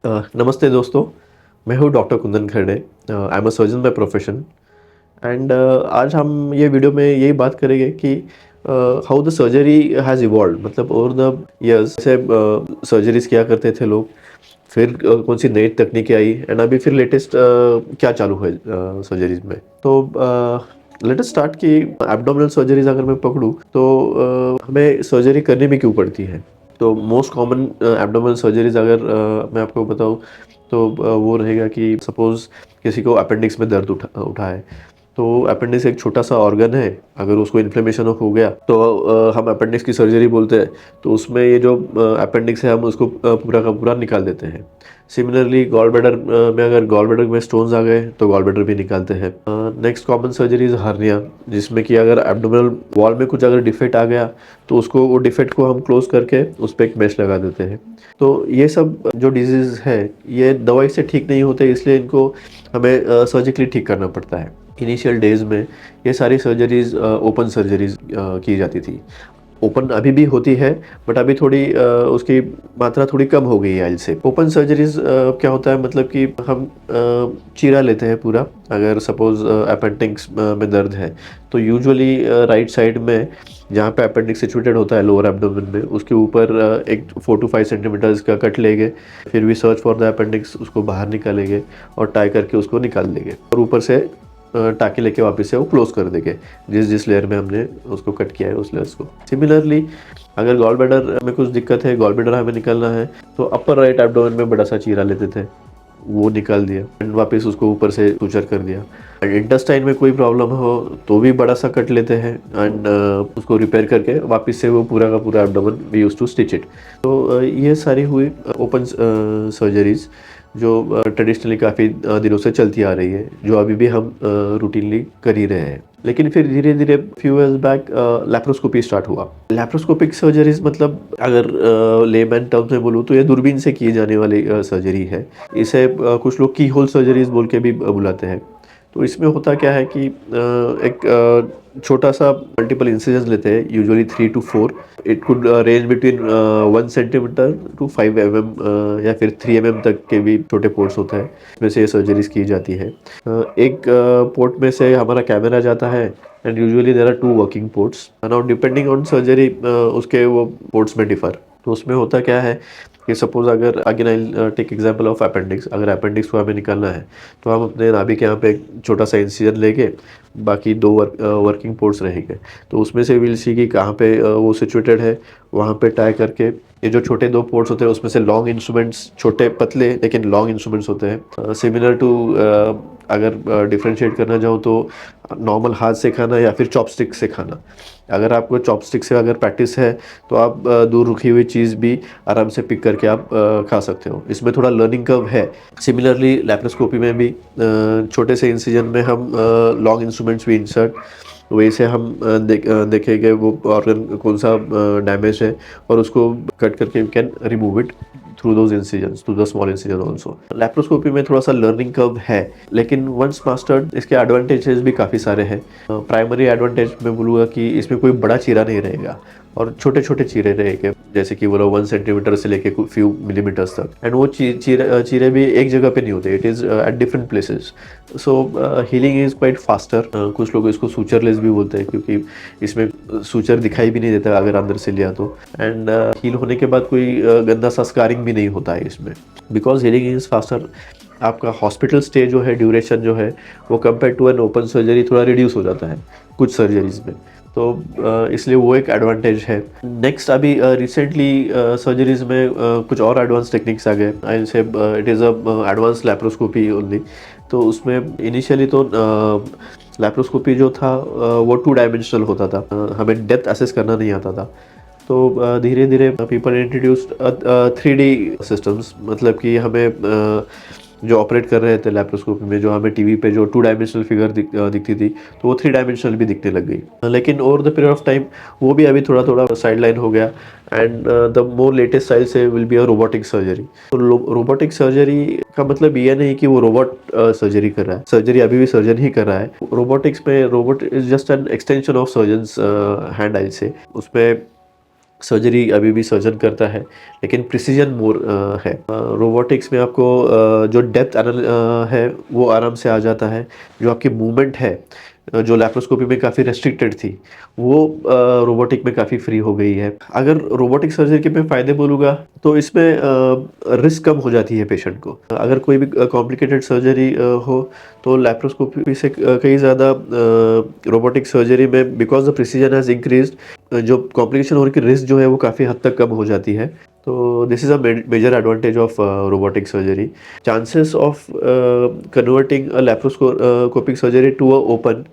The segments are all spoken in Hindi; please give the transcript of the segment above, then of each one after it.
नमस्ते दोस्तों। मैं हूँ doctor Kundan Kharade. I am a surgeon by profession. And आज हम ये वीडियो में यही बात करेंगे कि how the surgery has evolve, मतलब ओवर द ईयर्स से सर्जरीज किया करते थे लोग, फिर कौन सी नई तकनीकें आई, एंड अभी फिर लेटेस्ट क्या चालू है सर्जरीज में। तो लेट अस स्टार्ट कि एब्डोमिनल सर्जरीज अगर मैं पकड़ूँ तो हमें सर्जरी करने में क्यों पड़ती है। तो मोस्ट कॉमन एब्डोमिनल सर्जरीज अगर मैं आपको बताऊँ तो वो रहेगा कि सपोज़ किसी को अपेंडिक्स में दर्द उठा है। तो अपेंडिक्स एक छोटा सा ऑर्गन है, अगर उसको इन्फ्लेमेशन हो गया तो हम अपेंडिक्स की सर्जरी बोलते हैं। तो उसमें ये जो अपेंडिक्स है हम उसको पूरा का पूरा निकाल देते हैं। सिमिलरली गॉल ब्लैडर में अगर गॉल ब्लैडर में स्टोन्स आ गए तो गॉल ब्लैडर भी निकालते हैं। Next common surgery is hernia, जिसमें कि अगर एब्डोमिनल वॉल में कुछ अगर डिफेक्ट आ गया तो उसको वो डिफेक्ट को हम क्लोज करके उस पर एक मेश लगा देते हैं। तो ये सब जो डिजीज़ है ये दवाई से ठीक नहीं होते, इसलिए इनको हमें सर्जिकली ठीक करना पड़ता है। इनिशियल डेज में ये सारी सर्जरीज ओपन सर्जरीज की जाती थी। ओपन अभी भी होती है, बट अभी थोड़ी उसकी मात्रा थोड़ी कम हो गई है आज से। ओपन सर्जरीज क्या होता है, मतलब कि हम चीरा लेते हैं पूरा। अगर सपोज अपेंडिक्स में दर्द है तो यूजुअली राइट साइड में जहाँ पे अपेंडिक्स सिचुएटेड होता है लोअर एब्डोमेन में, उसके ऊपर एक 4 to 5 सेंटीमीटर्स का कट लेंगे। फिर भी सर्च फॉर द अपेंडिक्स, उसको बाहर निकालेंगे और टाई करके उसको निकाल देंगे, और ऊपर से टाके लेके वापस से वो क्लोज कर देंगे जिस जिस लेयर में हमने उसको कट किया है उस लेयर्स को। सिमिलरली अगर गॉल ब्लैडर में कुछ दिक्कत है, गॉल ब्लैडर हमें निकालना है, तो अपर राइट एब्डोमेन में बड़ा सा चीरा लेते थे, वो निकाल दिया एंड वापस उसको ऊपर से सुचर कर दिया। एंड इंटेस्टाइन में कोई प्रॉब्लम हो तो भी बड़ा सा कट लेते हैं एंड उसको रिपेयर करके वापस से वो पूरा का पूरा abdomen we use to stitch it. तो ये सारी हुई ओपन सर्जरीज जो ट्रेडिशनली काफ़ी दिनों से चलती आ रही है, जो अभी भी हम रूटीनली कर ही रहे हैं। लेकिन फिर धीरे धीरे few years back laparoscopy start हुआ। लैप्रोस्कोपिक सर्जरीज मतलब अगर लेमैन टर्म्स में बोलूँ तो ये दूरबीन से की जाने वाली सर्जरी है। इसे कुछ लोग की होल सर्जरीज बोल के भी बुलाते हैं। तो इसमें होता क्या है कि एक छोटा सा मल्टीपल इंसिजन लेते हैं, usually 3 to 4। It could range between 1 centimetre to 5 mm, या फिर 3 mm तक के भी छोटे पोर्ट्स होते हैं, इसमें से ये सर्जरीज की जाती है। एक पोर्ट में से हमारा कैमरा जाता है and usually there are 2 working ports. Now depending on surgery उसके वो पोर्ट्स में डिफर। तो उसमें होता क्या है कि सपोज अगर again I take example of appendix, अगर अपेंडिक्स को हमें निकालना है तो हम अपने नाभि के यहाँ पे एक छोटा सा इंसिजन लेके बाकी 2 वर्किंग पोर्ट्स रहेंगे। तो उसमें से विल सी कि कहाँ पे वो सिचुएटेड है, वहाँ पे टाई करके ये जो छोटे 2 पोर्ट्स होते हैं उसमें से लॉन्ग इंस्ट्रूमेंट्स, छोटे पतले लेकिन लॉन्ग इंस्ट्रूमेंट्स होते हैं। सिमिलर टू अगर डिफ्रेंशिएट करना चाहूँ तो नॉर्मल हाथ से खाना या फिर चॉपस्टिक से खाना। अगर आपको चॉपस्टिक से अगर प्रैक्टिस है तो आप दूर रुकी हुई चीज़ भी आराम से पिक करके आप खा सकते हो। इसमें थोड़ा लर्निंग कर्व है। सिमिलरली लैप्रोस्कोपी में भी छोटे से इंसिजन में हम लॉन्ग इंस्ट्रूमेंट्स भी इंसर्ट, वैसे हम देखेंगे वो ऑर्गन कौन सा डैमेज है और उसको कट करके we can remove it through those incisions, through the small incision also. Laparoscopy में थोड़ा सा लर्निंग कर्व है, लेकिन वंस मास्टर्ड इसके एडवांटेजेस भी काफ़ी सारे हैं। प्राइमरी एडवांटेज मैं बोलूँगा कि इसमें कोई बड़ा चीरा नहीं रहेगा और छोटे छोटे चीरे रहेंगे, जैसे कि बोलो 1 सेंटीमीटर से लेके फ्यू मिलीमीटर्स तक। एंड वो चीरे भी एक जगह पे नहीं होते, it is at different places. So healing is quite faster. कुछ लोग इसको सूचरलेस भी बोलते हैं क्योंकि इसमें सूचर दिखाई भी नहीं देता अगर अंदर से लिया तो। एंड हील होने के बाद कोई गंदा सा स्कारिंग भी नहीं होता है इसमें, बिकॉज हीलिंग इज़ फास्टर। आपका हॉस्पिटल स्टे जो है, ड्यूरेशन जो है, वो compare to an open surgery थोड़ा रिड्यूस हो जाता है कुछ सर्जरीज में। तो इसलिए वो एक एडवांटेज है। नेक्स्ट अभी रिसेंटली सर्जरीज में कुछ और एडवांस टेक्निक्स आ गए। आई से it is a advance laparoscopy only. तो उसमें इनिशियली तो लैप्रोस्कोपी जो था वो 2 डायमेंशनल होता था, हमें डेप्थ असेस करना नहीं आता था। तो धीरे धीरे पीपल इंट्रोड्यूस्ड 3D सिस्टम्स, मतलब कि हमें जो ऑपरेट कर रहे थे लैप्रोस्कोपी में, जो हमें टीवी पे जो 2 डायमेंशनल फिगर दिखती थी, तो वो 3 डायमेंशनल भी दिखने लग गई। लेकिन over the period of time वो भी अभी थोड़ा थोड़ा साइड लाइन हो गया। And the more latest style से will be a robotic surgery. तो रोबोटिक सर्जरी का मतलब ये नहीं कि वो रोबोट सर्जरी कर रहा है, सर्जरी अभी भी सर्जन ही कर रहा है। रोबोटिक्स में robot is just an extension of surgeon's hand, I say. उसमें सर्जरी अभी भी सर्जन करता है, लेकिन प्रिसीजन मोर है। रोबोटिक्स में आपको जो डेप्थ है वो आराम से आ जाता है। जो आपकी मूवमेंट है जो लैप्रोस्कोपी में काफ़ी रेस्ट्रिक्टेड थी, वो रोबोटिक में काफ़ी फ्री हो गई है। अगर रोबोटिक सर्जरी के मैं फ़ायदे बोलूँगा तो इसमें रिस्क कम हो जाती है पेशेंट को। अगर कोई भी कॉम्प्लिकेटेड सर्जरी हो तो लैप्रोस्कोपी से कहीं ज़्यादा रोबोटिक सर्जरी में because the precision has increased, जो कॉम्प्लिकेशन होने की रिस्क जो है वो काफ़ी हद तक कम हो जाती है। तो this is a major advantage of robotic surgery. Chances of converting a laparoscopic surgery to a open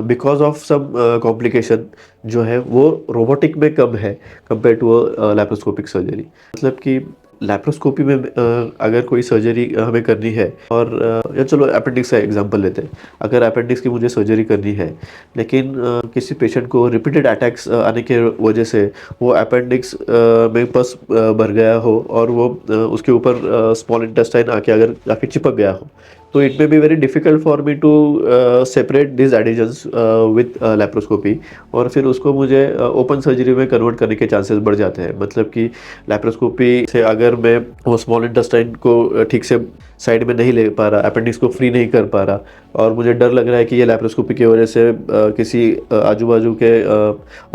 because of some complication जो है वो रोबोटिक में कम है कंपेयर टू लैप्रोस्कोपिक सर्जरी। मतलब कि लैप्रोस्कोपी में अगर कोई सर्जरी हमें करनी है और या चलो अपेंडिक्स का एग्जांपल लेते हैं। अगर अपेंडिक्स की मुझे सर्जरी करनी है, लेकिन किसी पेशेंट को रिपीटेड अटैक्स आने के वजह से वो अपेंडिक्स में पस भर गया हो और वो उसके ऊपर स्मॉल इंटेस्टाइन आके अगर काफ़ी चिपक गया हो, तो it may be very difficult for me to separate this adhesions with laparoscopy, और फिर उसको मुझे ओपन सर्जरी में कन्वर्ट करने के चांसेस बढ़ जाते हैं। मतलब कि लैप्रोस्कोपी से अगर मैं वो स्मॉल इंटेस्टाइन को ठीक से साइड में नहीं ले पा रहा, अपेंडिक्स को फ्री नहीं कर पा रहा, और मुझे डर लग रहा है कि ये लैप्रोस्कोपी की वजह से किसी आजू बाजू के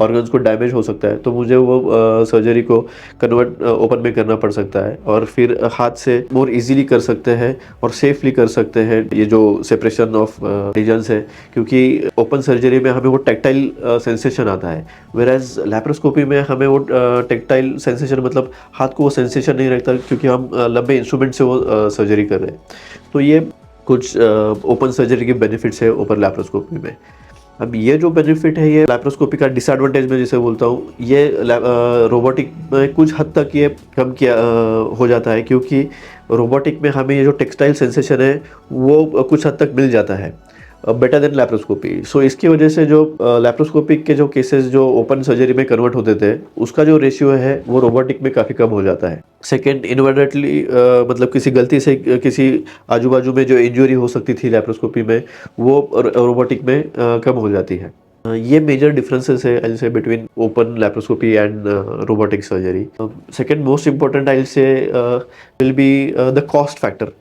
ऑर्गन्स को डैमेज हो सकता है, तो मुझे वो सर्जरी को कन्वर्ट ओपन में करना पड़ सकता है, और फिर हाथ से मोर इजीली कर सकते हैं और सेफली कर सकते हैं ये जो सेपरेशन ऑफ रीजन्स है, क्योंकि ओपन सर्जरी में हमें वो टेक्टाइल सेंसेशन आता है, वेराज लैप्रोस्कोपी में हमें वो टेक्टाइल सेंसेशन मतलब हाथ को वो सेंसेशन नहीं रहता, क्योंकि हम लंबे इंस्ट्रूमेंट से वो सर्जरी कर रहे हैं। तो ये कुछ ओपन सर्जरी के बेनिफिट्स है ओपन लैप्रोस्कोपी में। अब ये जो बेनिफिट है ये लैप्रोस्कोपी का डिसएडवांटेज मैं जिसे बोलता हूँ, ये रोबोटिक में कुछ हद तक ये कम किया हो जाता है, क्योंकि रोबोटिक में हमें ये जो टेक्सटाइल सेंसेशन है वो कुछ हद तक मिल जाता है बेटर देन लैप्रोस्कोपी। सो इसकी वजह से जो लैप्रोस्कोपिक के जो केसेस जो ओपन सर्जरी में कन्वर्ट होते थे, उसका जो रेशियो है वो रोबोटिक में काफ़ी कम हो जाता है। सेकेंड, इनवर्टेडली मतलब किसी गलती से किसी आजू बाजू में जो इंजरी हो सकती थी लैप्रोस्कोपी में, वो रोबोटिक में कम हो जाती है। ये मेजर डिफरेंसेस है I say between open laparoscopy and robotic surgery. Second most important I say will be the cost factor.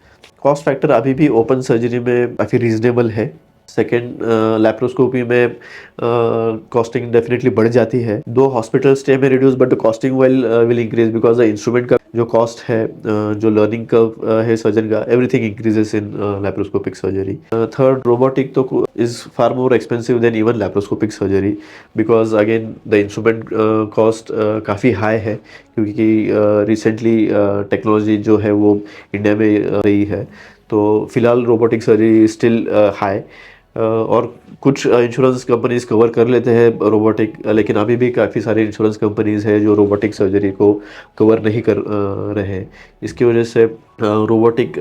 Cost factor अभी भी ओपन सर्जरी में काफ़ी रीजनेबल है। सेकेंड, लैप्रोस्कोपी में कॉस्टिंग डेफिनेटली बढ़ जाती है। दो हॉस्पिटल स्टे में reduce, but the costing will increase because the instrument का जो कॉस्ट है, जो लर्निंग कर्व है सर्जन का, everything increases in laparoscopic surgery. Third, robotic तो is far more expensive than even laparoscopic surgery, because again the instrument cost काफ़ी हाई है, क्योंकि रिसेंटली टेक्नोलॉजी जो है वो इंडिया में रही है। तो फिलहाल रोबोटिक सर्जरी स्टिल हाई, और कुछ इंश्योरेंस कंपनीज कवर कर लेते हैं रोबोटिक, लेकिन अभी भी काफ़ी सारी इंश्योरेंस कंपनीज है जो रोबोटिक सर्जरी को कवर नहीं कर रहे हैं। इसकी वजह से रोबोटिक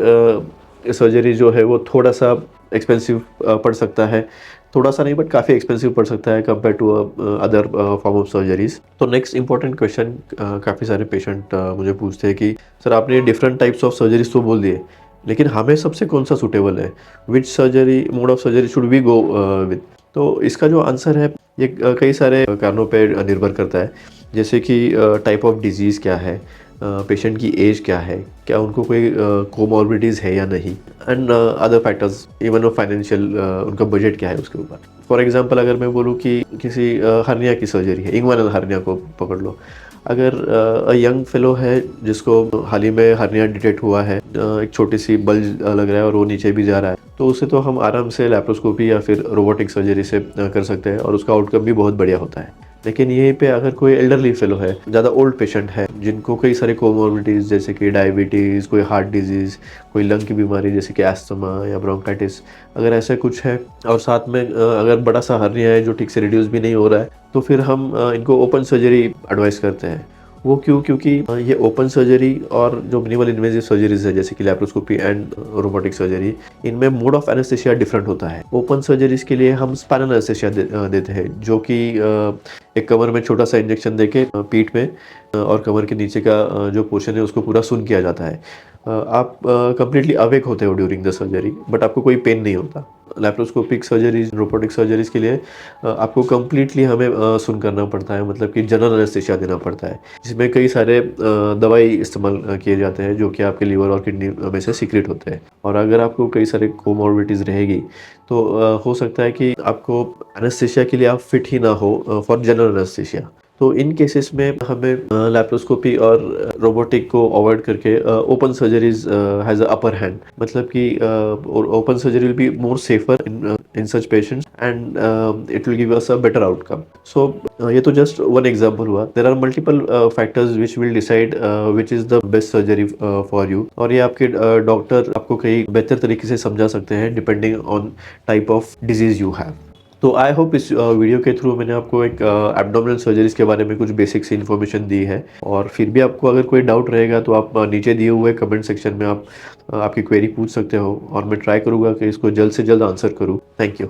सर्जरी जो है वो थोड़ा सा एक्सपेंसिव पड़ सकता है। थोड़ा सा नहीं, बट काफ़ी एक्सपेंसिव पड़ सकता है compare to other form of surgeries. तो नेक्स्ट इंपॉर्टेंट क्वेश्चन काफ़ी सारे पेशेंट मुझे पूछते हैं कि सर आपने डिफरेंट टाइप्स ऑफ सर्जरीज तो बोल दिए, लेकिन हमें सबसे कौन सा सूटेबल है, which surgery mode of surgery should we go with. तो इसका जो आंसर है ये कई सारे कारणों पर निर्भर करता है, जैसे कि टाइप ऑफ डिजीज़ क्या है, पेशेंट की एज क्या है, क्या उनको कोई कोमॉर्बिडिटीज़ है या नहीं, and other factors, even financial उनका बजट क्या है उसके ऊपर। फॉर एग्जांपल अगर मैं बोलूँ कि किसी हर्निया की सर्जरी है, इंग्वानल हर्निया को पकड़ लो। अगर यंग फेलो है जिसको हाल ही में हर्निया डिटेक्ट हुआ है, एक छोटी सी बल्ज लग रहा है और वो नीचे भी जा रहा है, तो उसे तो हम आराम से लैप्रोस्कोपी या फिर रोबोटिक सर्जरी से कर सकते हैं, और उसका आउटकम भी बहुत बढ़िया होता है। लेकिन यहीं पे अगर कोई एल्डरली फेलो है, ज़्यादा ओल्ड पेशेंट है, जिनको कई सारे कोमॉर्बिडिटीज़ जैसे कि डायबिटीज़, कोई हार्ट डिजीज़, कोई लंग की बीमारी जैसे कि एस्थमा या ब्रोंकाइटिस, अगर ऐसा कुछ है, और साथ में अगर बड़ा सा हर्निया है जो ठीक से रिड्यूस भी नहीं हो रहा है, तो फिर हम इनको ओपन सर्जरी एडवाइस करते हैं। वो क्यों? क्योंकि ये ओपन सर्जरी और जो मिनिमल इन्वेजिव सर्जरीज है जैसे कि लैप्रोस्कोपी एंड रोबोटिक सर्जरी, इनमें मोड ऑफ एनेस्थेसिया डिफरेंट होता है। ओपन सर्जरीज के लिए हम स्पाइनल एनेस्थेसिया देते हैं, जो कि एक कमर में छोटा सा इंजेक्शन देके पीठ में और कमर के नीचे का जो पोर्शन है उसको पूरा सुन किया जाता है। आप कंप्लीटली अवेक होते हो ड्यूरिंग द सर्जरी, बट आपको कोई पेन नहीं होता। लैप्रोस्कोपिक सर्जरीज, रोबोटिक सर्जरीज के लिए आपको कम्प्लीटली हमें सुन करना पड़ता है, मतलब कि जनरल एनेस्थीसिया देना पड़ता है, जिसमें कई सारे दवाई इस्तेमाल किए जाते हैं जो कि आपके लीवर और किडनी में से सीक्रेट होते हैं। और अगर आपको कई सारे कोमॉर्बिडिटीज़ रहेगी तो हो सकता है कि आपको एनेस्थीसिया के लिए आप फिट ही ना हो फॉर जनरल एनेस्थीसिया। तो इन केसेस में हमें लैप्रोस्कोपी और रोबोटिक को अवॉइड करके open surgeries has a upper hand, मतलब कि open surgery will be more safer in such patients and it will give us a better outcome. So ये तो जस्ट वन एग्जांपल हुआ। There are multiple factors which will decide which is the best surgery for you, और ये आपके डॉक्टर आपको कई बेहतर तरीके से समझा सकते हैं depending on type of disease you have. तो आई होप इस वीडियो के थ्रू मैंने आपको एक एब्डोमिनल सर्जरीज के बारे में कुछ बेसिक सी इन्फॉर्मेशन दी है। और फिर भी आपको अगर कोई डाउट रहेगा तो आप नीचे दिए हुए कमेंट सेक्शन में आप आपकी क्वेरी पूछ सकते हो, और मैं ट्राई करूँगा कि इसको जल्द से जल्द आंसर करूँ। Thank you.